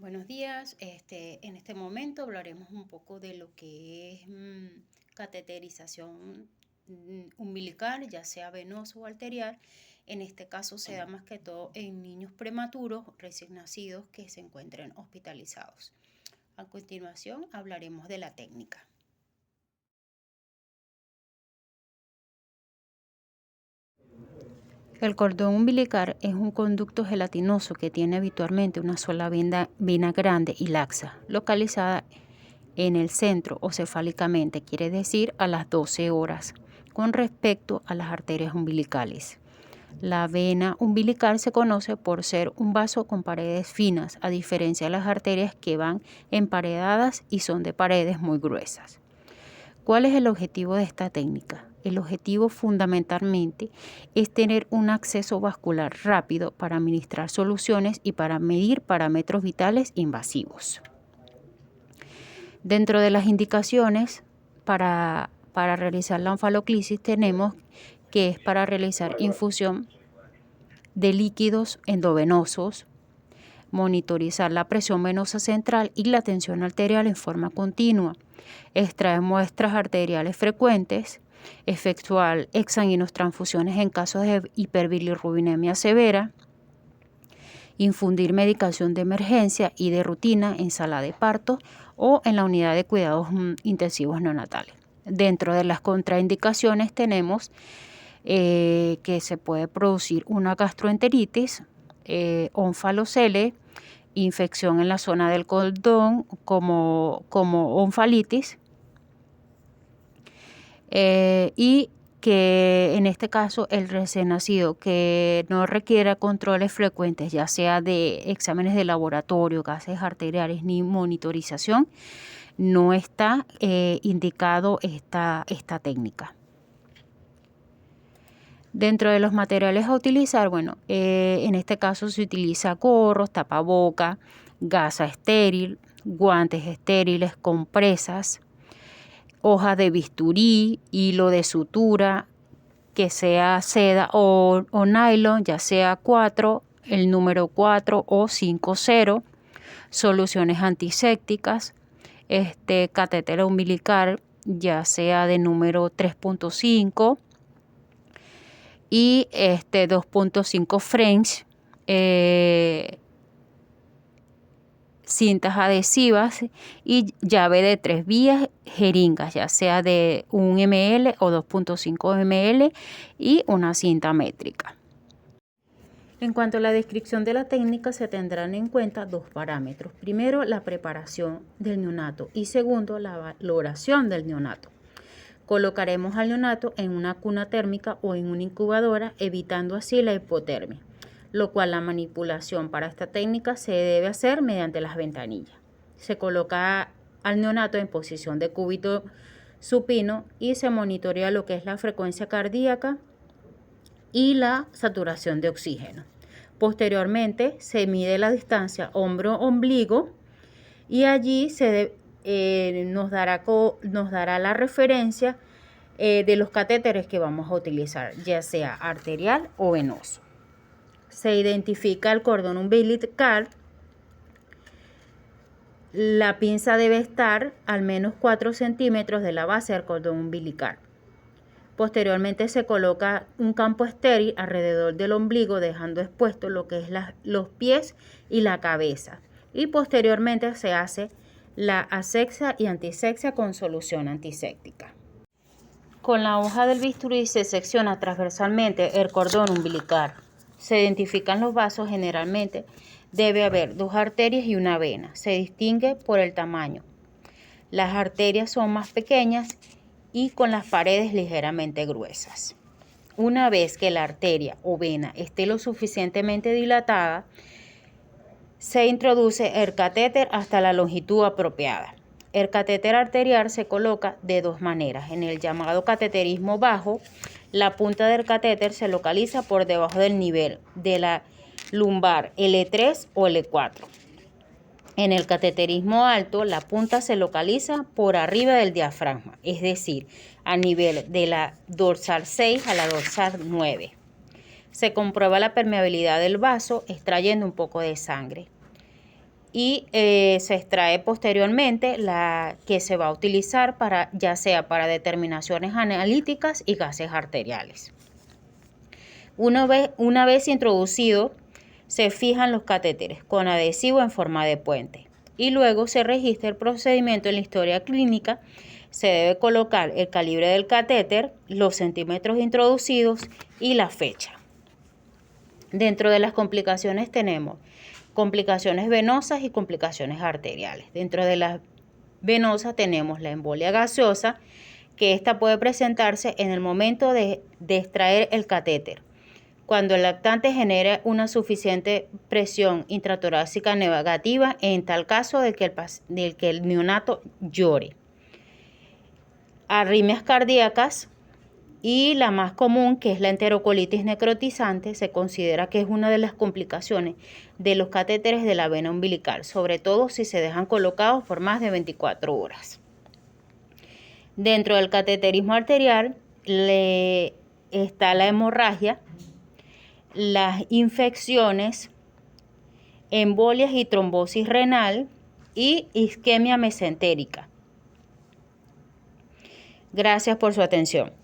Buenos días. En este momento hablaremos un poco de lo que es cateterización umbilical, ya sea venoso o arterial. En este caso se da más que todo en niños prematuros, recién nacidos que se encuentren hospitalizados. A continuación hablaremos de la técnica. El cordón umbilical es un conducto gelatinoso que tiene habitualmente una sola vena grande y laxa, localizada en el centro o cefálicamente, quiere decir a las 12 horas, con respecto a las arterias umbilicales. La vena umbilical se conoce por ser un vaso con paredes finas, a diferencia de las arterias que van emparedadas y son de paredes muy gruesas. ¿Cuál es el objetivo de esta técnica? El objetivo fundamentalmente es tener un acceso vascular rápido para administrar soluciones y para medir parámetros vitales invasivos. Dentro de las indicaciones para realizar la onfaloclisis tenemos que es para realizar infusión de líquidos endovenosos, monitorizar la presión venosa central y la tensión arterial en forma continua, extraer muestras arteriales frecuentes, efectuar exsanguinos transfusiones en casos de hiperbilirrubinemia severa, infundir medicación de emergencia y de rutina en sala de parto o en la unidad de cuidados intensivos neonatales. Dentro de las contraindicaciones tenemos que se puede producir una gastroenteritis, onfalocele, infección en la zona del cordón como onfalitis, y que en este caso el recién nacido que no requiera controles frecuentes, ya sea de exámenes de laboratorio, gases arteriales ni monitorización, no está indicado esta técnica. Dentro de los materiales a utilizar, en este caso se utiliza gorros, tapaboca, gasa estéril, guantes estériles, compresas, hoja de bisturí, hilo de sutura, que sea seda o nylon, ya sea 4, el número 4 o 5-0, soluciones antisépticas, catéter umbilical, ya sea de número 3.5 y 2.5 French, cintas adhesivas y llave de 3 vías, jeringas, ya sea de 1 ml o 2.5 ml y una cinta métrica. En cuanto a la descripción de la técnica, se tendrán en cuenta dos parámetros. Primero, la preparación del neonato y segundo, la valoración del neonato. Colocaremos al neonato en una cuna térmica o en una incubadora, evitando así la hipotermia, lo cual la manipulación para esta técnica se debe hacer mediante las ventanillas. Se coloca al neonato en posición de cúbito supino y se monitorea lo que es la frecuencia cardíaca y la saturación de oxígeno. Posteriormente se mide la distancia hombro-ombligo y allí nos dará la referencia de los catéteres que vamos a utilizar, ya sea arterial o venoso. Se identifica el cordón umbilical. La pinza debe estar al menos 4 centímetros de la base del cordón umbilical. Posteriormente se coloca un campo estéril alrededor del ombligo, dejando expuesto lo que es los pies y la cabeza. Y posteriormente se hace la asepsia y antisepsia con solución antiséptica. Con la hoja del bisturí se secciona transversalmente el cordón umbilical. Se identifican los vasos. Generalmente debe haber 2 arterias y una vena. Se distingue por el tamaño. Las arterias son más pequeñas y con las paredes ligeramente gruesas. Una vez que la arteria o vena esté lo suficientemente dilatada, se introduce el catéter hasta la longitud apropiada. El catéter arterial se coloca de 2 maneras. En el llamado cateterismo bajo, la punta del catéter se localiza por debajo del nivel de la lumbar L3 o L4. En el cateterismo alto, la punta se localiza por arriba del diafragma, es decir, a nivel de la dorsal 6 a la dorsal 9. Se comprueba la permeabilidad del vaso extrayendo un poco de sangre. y se extrae posteriormente la que se va a utilizar para, ya sea para determinaciones analíticas y gases arteriales. Una vez introducido, se fijan los catéteres con adhesivo en forma de puente y luego se registra el procedimiento en la historia clínica. Se debe colocar el calibre del catéter, los centímetros introducidos y la fecha. Dentro de las complicaciones tenemos complicaciones venosas y complicaciones arteriales. Dentro de las venosas tenemos la embolia gaseosa, que esta puede presentarse en el momento de extraer el catéter, cuando el lactante genera una suficiente presión intratorácica negativa, en tal caso de que el neonato llore. Arritmias cardíacas, y la más común, que es la enterocolitis necrotizante, se considera que es una de las complicaciones de los catéteres de la vena umbilical, sobre todo si se dejan colocados por más de 24 horas. Dentro del cateterismo arterial está la hemorragia, las infecciones, embolias y trombosis renal y isquemia mesentérica. Gracias por su atención.